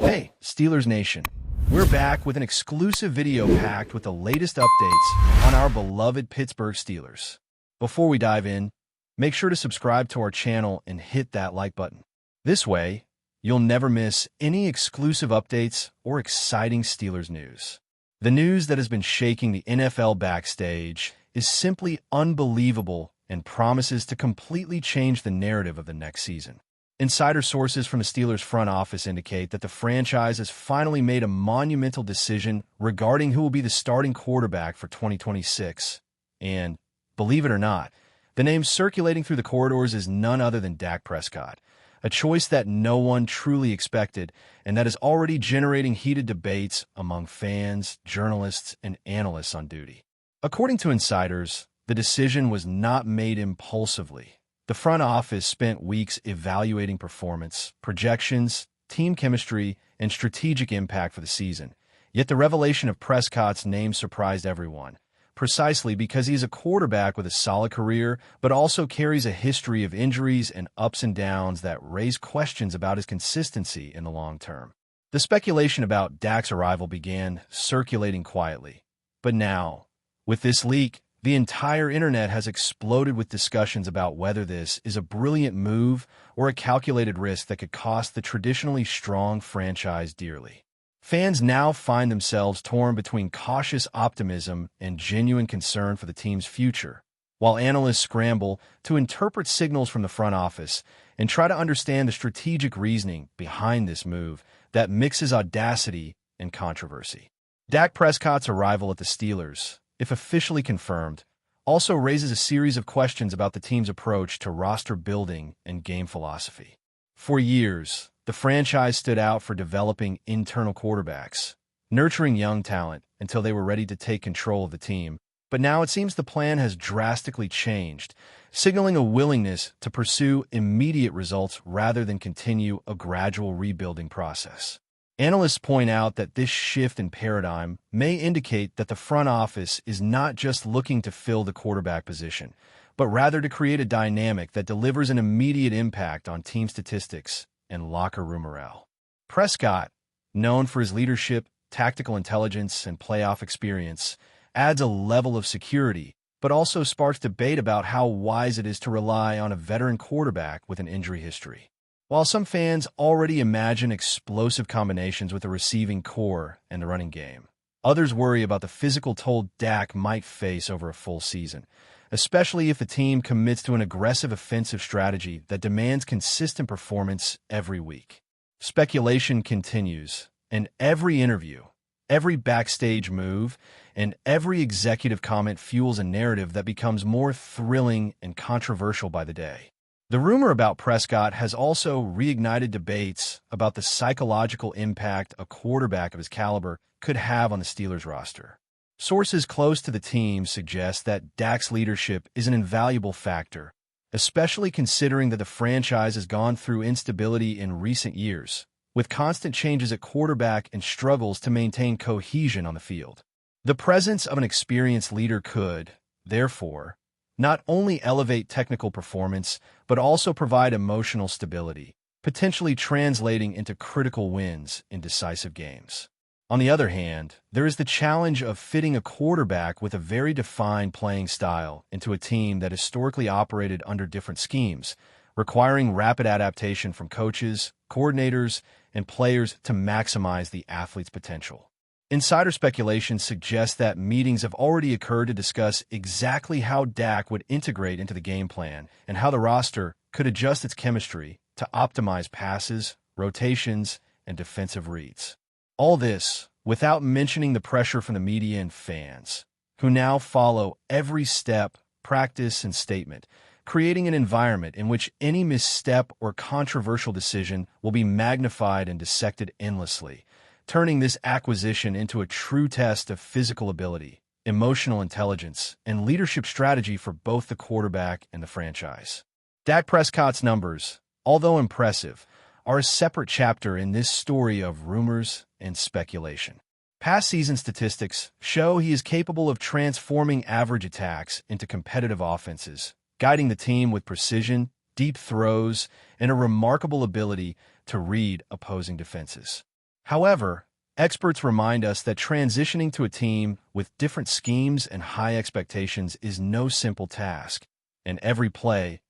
Hey, Steelers Nation. We're back with an exclusive video packed with the latest updates on our beloved Pittsburgh Steelers. Before we dive in, make sure to subscribe to our channel and hit that like button. This way, you'll never miss any exclusive updates or exciting Steelers news. The news that has been shaking the NFL backstage is simply unbelievable and promises to completely change the narrative of the next season. Insider sources from the Steelers front office indicate that the franchise has finally made a monumental decision regarding who will be the starting quarterback for 2026. And, believe it or not, the name circulating through the corridors is none other than Dak Prescott, a choice that no one truly expected and that is already generating heated debates among fans, journalists, and analysts on duty. According to insiders, the decision was not made impulsively. The front office spent weeks evaluating performance, projections, team chemistry, and strategic impact for the season. Yet the revelation of Prescott's name surprised everyone, precisely because he is a quarterback with a solid career, but also carries a history of injuries and ups and downs that raise questions about his consistency in the long term. The speculation about Dak's arrival began circulating quietly. But now, with this leak, the entire internet has exploded with discussions about whether this is a brilliant move or a calculated risk that could cost the traditionally strong franchise dearly. Fans now find themselves torn between cautious optimism and genuine concern for the team's future, while analysts scramble to interpret signals from the front office and try to understand the strategic reasoning behind this move that mixes audacity and controversy. Dak Prescott's arrival at the Steelers, if officially confirmed, also raises a series of questions about the team's approach to roster building and game philosophy. For years, the franchise stood out for developing internal quarterbacks, nurturing young talent until they were ready to take control of the team. But now it seems the plan has drastically changed, signaling a willingness to pursue immediate results rather than continue a gradual rebuilding process. Analysts point out that this shift in paradigm may indicate that the front office is not just looking to fill the quarterback position, but rather to create a dynamic that delivers an immediate impact on team statistics and locker room morale. Prescott, known for his leadership, tactical intelligence, and playoff experience, adds a level of security, but also sparks debate about how wise it is to rely on a veteran quarterback with an injury history. While some fans already imagine explosive combinations with the receiving core and the running game, others worry about the physical toll Dak might face over a full season, especially if the team commits to an aggressive offensive strategy that demands consistent performance every week. Speculation continues, and every interview, every backstage move, and every executive comment fuels a narrative that becomes more thrilling and controversial by the day. The rumor about Prescott has also reignited debates about the psychological impact a quarterback of his caliber could have on the Steelers roster. Sources close to the team suggest that Dak's leadership is an invaluable factor, especially considering that the franchise has gone through instability in recent years, with constant changes at quarterback and struggles to maintain cohesion on the field. The presence of an experienced leader could, therefore, not only elevate technical performance, but also provide emotional stability, potentially translating into critical wins in decisive games. On the other hand, there is the challenge of fitting a quarterback with a very defined playing style into a team that historically operated under different schemes, requiring rapid adaptation from coaches, coordinators, and players to maximize the athlete's potential. Insider speculation suggests that meetings have already occurred to discuss exactly how Dak would integrate into the game plan and how the roster could adjust its chemistry to optimize passes, rotations, and defensive reads. All this without mentioning the pressure from the media and fans, who now follow every step, practice, and statement, creating an environment in which any misstep or controversial decision will be magnified and dissected endlessly, turning this acquisition into a true test of physical ability, emotional intelligence, and leadership strategy for both the quarterback and the franchise. Dak Prescott's numbers, although impressive, are a separate chapter in this story of rumors and speculation. Past season statistics show he is capable of transforming average attacks into competitive offenses, guiding the team with precision, deep throws, and a remarkable ability to read opposing defenses. However, experts remind us that transitioning to a team with different schemes and high expectations is no simple task, and every play,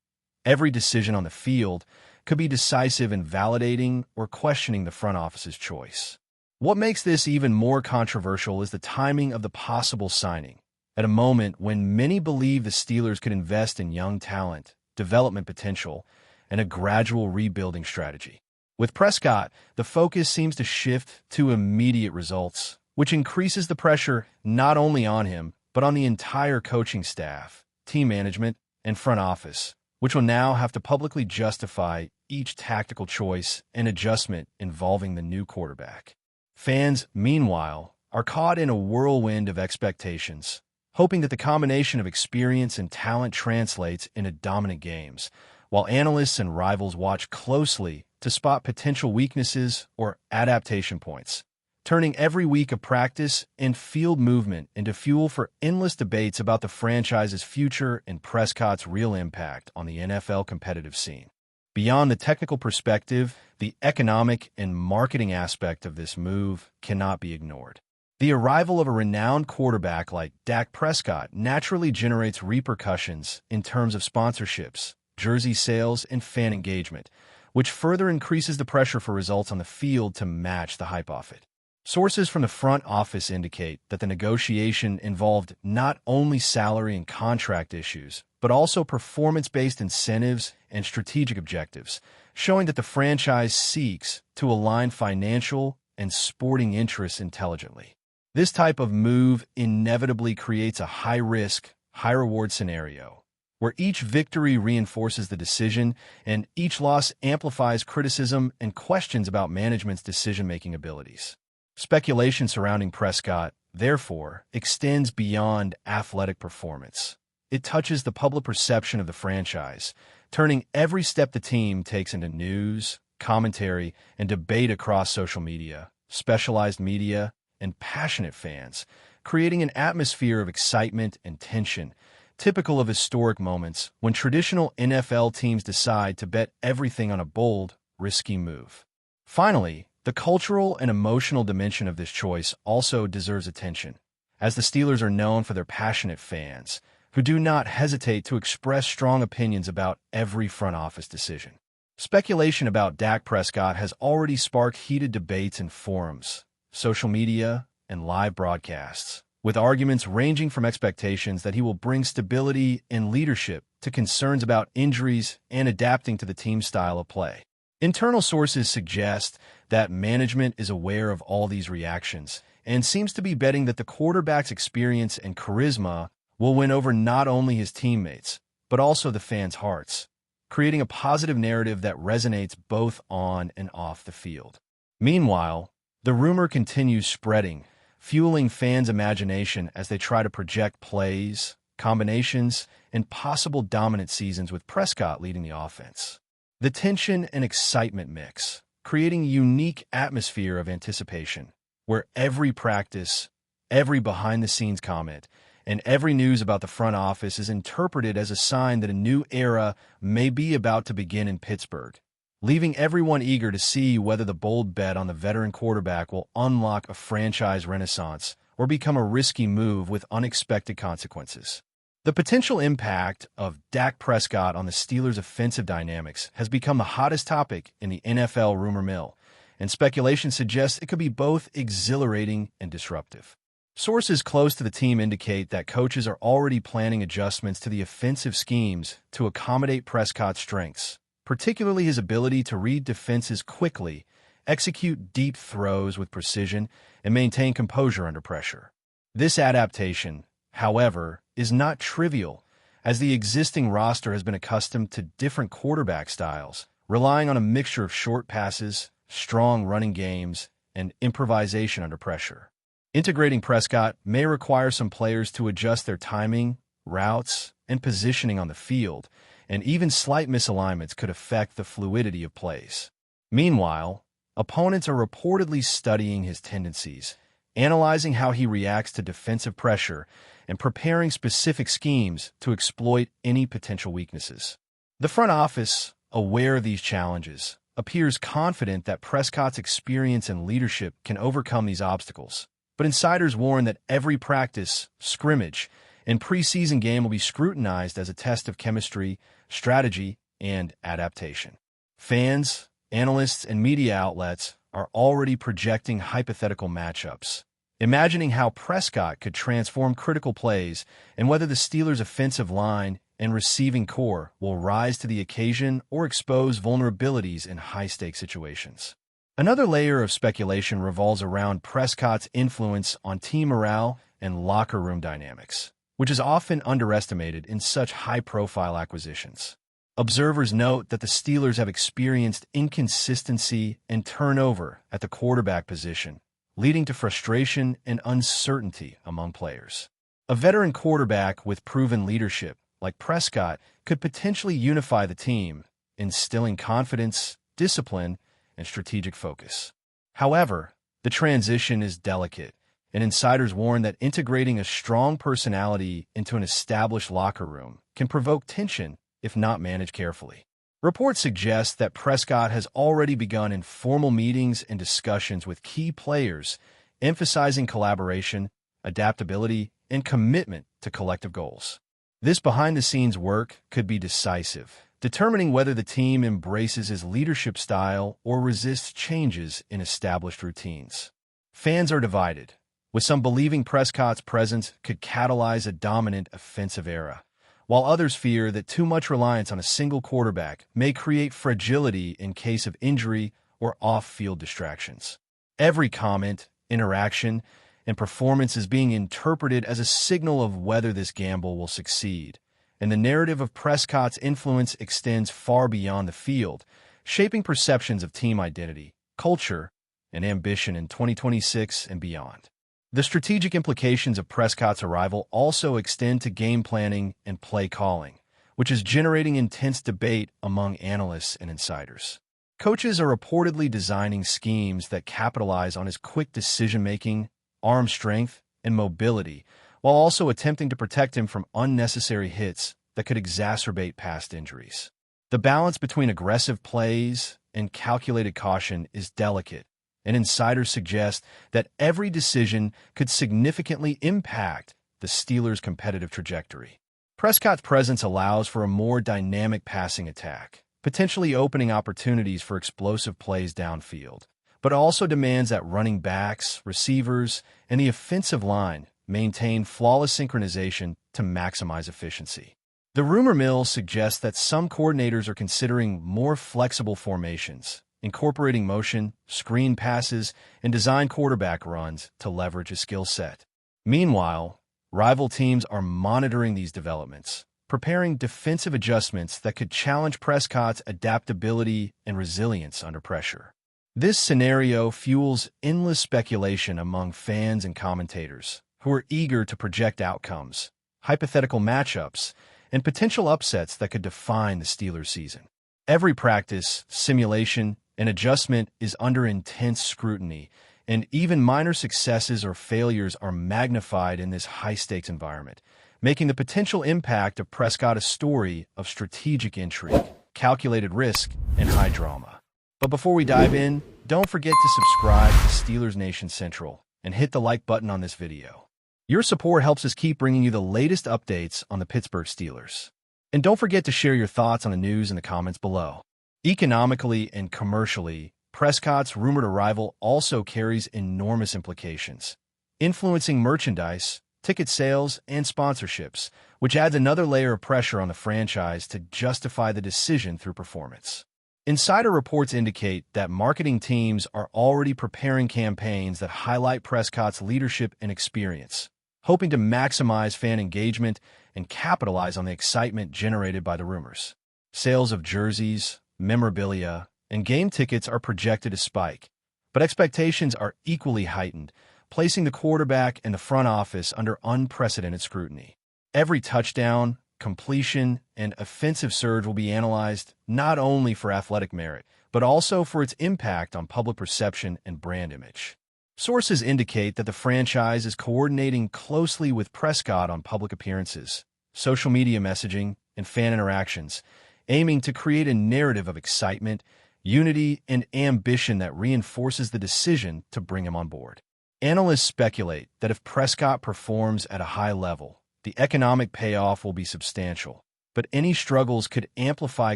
every decision on the field could be decisive in validating or questioning the front office's choice. What makes this even more controversial is the timing of the possible signing. At a moment when many believe the Steelers could invest in young talent, development potential, and a gradual rebuilding strategy. With Prescott, the focus seems to shift to immediate results, which increases the pressure not only on him, but on the entire coaching staff, team management, and front office, which will now have to publicly justify each tactical choice and adjustment involving the new quarterback. Fans, meanwhile, are caught in a whirlwind of expectations, hoping that the combination of experience and talent translates into dominant games, while analysts and rivals watch closely to spot potential weaknesses or adaptation points, turning every week of practice and field movement into fuel for endless debates about the franchise's future and Prescott's real impact on the NFL competitive scene. Beyond the technical perspective, the economic and marketing aspect of this move cannot be ignored. The arrival of a renowned quarterback like Dak Prescott naturally generates repercussions in terms of sponsorships, jersey sales, and fan engagement, which further increases the pressure for results on the field to match the hype of it. Sources from the front office indicate that the negotiation involved not only salary and contract issues, but also performance-based incentives and strategic objectives, showing that the franchise seeks to align financial and sporting interests intelligently. This type of move inevitably creates a high-risk, high-reward scenario, where each victory reinforces the decision and each loss amplifies criticism and questions about management's decision-making abilities. Speculation surrounding Prescott, therefore, extends beyond athletic performance. It touches the public perception of the franchise, turning every step the team takes into news, commentary, and debate across social media, specialized media, and passionate fans, creating an atmosphere of excitement and tension, typical of historic moments when traditional NFL teams decide to bet everything on a bold, risky move. Finally, the cultural and emotional dimension of this choice also deserves attention, as the Steelers are known for their passionate fans, who do not hesitate to express strong opinions about every front office decision. Speculation about Dak Prescott has already sparked heated debates in forums, social media, and live broadcasts, with arguments ranging from expectations that he will bring stability and leadership to concerns about injuries and adapting to the team's style of play. Internal sources suggest that management is aware of all these reactions and seems to be betting that the quarterback's experience and charisma will win over not only his teammates, but also the fans' hearts, creating a positive narrative that resonates both on and off the field. Meanwhile, the rumor continues spreading, fueling fans' imagination as they try to project plays, combinations, and possible dominant seasons with Prescott leading the offense. The tension and excitement mix, creating a unique atmosphere of anticipation, where every practice, every behind-the-scenes comment, and every news about the front office is interpreted as a sign that a new era may be about to begin in Pittsburgh, leaving everyone eager to see whether the bold bet on the veteran quarterback will unlock a franchise renaissance or become a risky move with unexpected consequences. The potential impact of Dak Prescott on the Steelers' offensive dynamics has become the hottest topic in the NFL rumor mill, and speculation suggests it could be both exhilarating and disruptive. Sources close to the team indicate that coaches are already planning adjustments to the offensive schemes to accommodate Prescott's strengths, particularly his ability to read defenses quickly, execute deep throws with precision, and maintain composure under pressure. This adaptation, however, is not trivial, as the existing roster has been accustomed to different quarterback styles, relying on a mixture of short passes, strong running games, and improvisation under pressure. Integrating Prescott may require some players to adjust their timing, routes, and positioning on the field, and even slight misalignments could affect the fluidity of plays. Meanwhile, opponents are reportedly studying his tendencies, analyzing how he reacts to defensive pressure, and preparing specific schemes to exploit any potential weaknesses. The front office, aware of these challenges, appears confident that Prescott's experience and leadership can overcome these obstacles. But insiders warn that every practice, scrimmage, and preseason game will be scrutinized as a test of chemistry, strategy, and adaptation. Fans, analysts, and media outlets are already projecting hypothetical matchups, imagining how Prescott could transform critical plays and whether the Steelers' offensive line and receiving core will rise to the occasion or expose vulnerabilities in high-stakes situations. Another layer of speculation revolves around Prescott's influence on team morale and locker room dynamics, which is often underestimated in such high-profile acquisitions. Observers note that the Steelers have experienced inconsistency and turnover at the quarterback position, leading to frustration and uncertainty among players. A veteran quarterback with proven leadership, like Prescott, could potentially unify the team, instilling confidence, discipline, and strategic focus. However, the transition is delicate, and insiders warn that integrating a strong personality into an established locker room can provoke tension if not managed carefully. Reports suggest that Prescott has already begun informal meetings and discussions with key players, emphasizing collaboration, adaptability, and commitment to collective goals. This behind-the-scenes work could be decisive, determining whether the team embraces his leadership style or resists changes in established routines. Fans are divided, with some believing Prescott's presence could catalyze a dominant offensive era, while others fear that too much reliance on a single quarterback may create fragility in case of injury or off-field distractions. Every comment, interaction, and performance is being interpreted as a signal of whether this gamble will succeed, and the narrative of Prescott's influence extends far beyond the field, shaping perceptions of team identity, culture, and ambition in 2026 and beyond. The strategic implications of Prescott's arrival also extend to game planning and play calling, which is generating intense debate among analysts and insiders. Coaches are reportedly designing schemes that capitalize on his quick decision-making, arm strength, and mobility, while also attempting to protect him from unnecessary hits that could exacerbate past injuries. The balance between aggressive plays and calculated caution is delicate, and insiders suggest that every decision could significantly impact the Steelers' competitive trajectory. Prescott's presence allows for a more dynamic passing attack, potentially opening opportunities for explosive plays downfield, but also demands that running backs, receivers, and the offensive line maintain flawless synchronization to maximize efficiency. The rumor mill suggests that some coordinators are considering more flexible formations, incorporating motion, screen passes, and design quarterback runs to leverage his skill set. Meanwhile, rival teams are monitoring these developments, preparing defensive adjustments that could challenge Prescott's adaptability and resilience under pressure. This scenario fuels endless speculation among fans and commentators, who are eager to project outcomes, hypothetical matchups, and potential upsets that could define the Steelers' season. Every practice, simulation, and adjustment is under intense scrutiny, and even minor successes or failures are magnified in this high-stakes environment, making the potential impact of Prescott a story of strategic intrigue, calculated risk, and high drama. But before we dive in, don't forget to subscribe to Steelers Nation Central and hit the like button on this video. Your support helps us keep bringing you the latest updates on the Pittsburgh Steelers. And don't forget to share your thoughts on the news in the comments below. Economically and commercially, Prescott's rumored arrival also carries enormous implications, influencing merchandise, ticket sales, and sponsorships, which adds another layer of pressure on the franchise to justify the decision through performance. Insider reports indicate that marketing teams are already preparing campaigns that highlight Prescott's leadership and experience, hoping to maximize fan engagement and capitalize on the excitement generated by the rumors. Sales of jerseys, memorabilia, and game tickets are projected to spike, but expectations are equally heightened, placing the quarterback and the front office under unprecedented scrutiny. Every touchdown, completion, and offensive surge will be analyzed not only for athletic merit, but also for its impact on public perception and brand image. Sources indicate that the franchise is coordinating closely with Prescott on public appearances, social media messaging, and fan interactions, aiming to create a narrative of excitement, unity, and ambition that reinforces the decision to bring him on board. Analysts speculate that if Prescott performs at a high level, the economic payoff will be substantial, but any struggles could amplify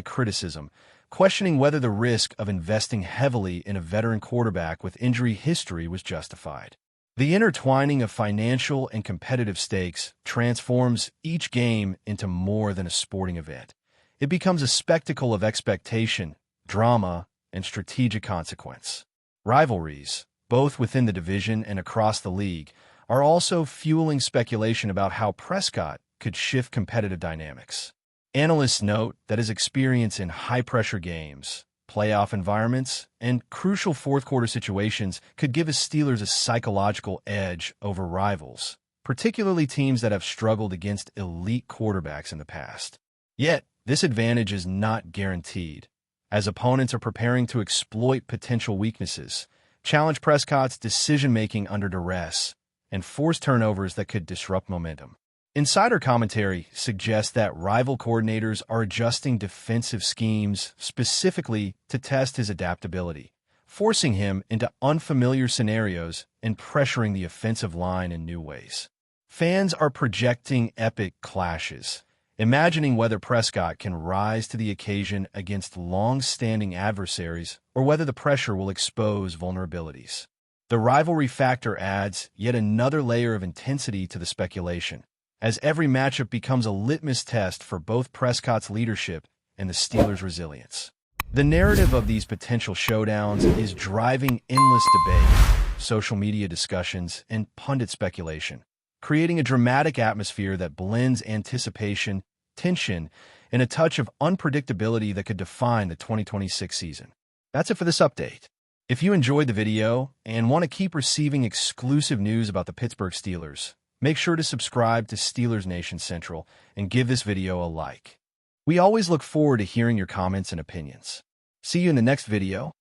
criticism, questioning whether the risk of investing heavily in a veteran quarterback with injury history was justified. The intertwining of financial and competitive stakes transforms each game into more than a sporting event. It becomes a spectacle of expectation, drama, and strategic consequence. Rivalries, both within the division and across the league, are also fueling speculation about how Prescott could shift competitive dynamics. Analysts note that his experience in high-pressure games, playoff environments, and crucial fourth-quarter situations could give his Steelers a psychological edge over rivals, particularly teams that have struggled against elite quarterbacks in the past. Yet, this advantage is not guaranteed, as opponents are preparing to exploit potential weaknesses, challenge Prescott's decision-making under duress, and force turnovers that could disrupt momentum. Insider commentary suggests that rival coordinators are adjusting defensive schemes specifically to test his adaptability, forcing him into unfamiliar scenarios and pressuring the offensive line in new ways. Fans are projecting epic clashes, imagining whether Prescott can rise to the occasion against long-standing adversaries or whether the pressure will expose vulnerabilities. The rivalry factor adds yet another layer of intensity to the speculation, as every matchup becomes a litmus test for both Prescott's leadership and the Steelers' resilience. The narrative of these potential showdowns is driving endless debate, social media discussions, and pundit speculation, creating a dramatic atmosphere that blends anticipation, tension, and a touch of unpredictability that could define the 2026 season. That's it for this update. If you enjoyed the video and want to keep receiving exclusive news about the Pittsburgh Steelers, make sure to subscribe to Steelers Nation Central and give this video a like. We always look forward to hearing your comments and opinions. See you in the next video.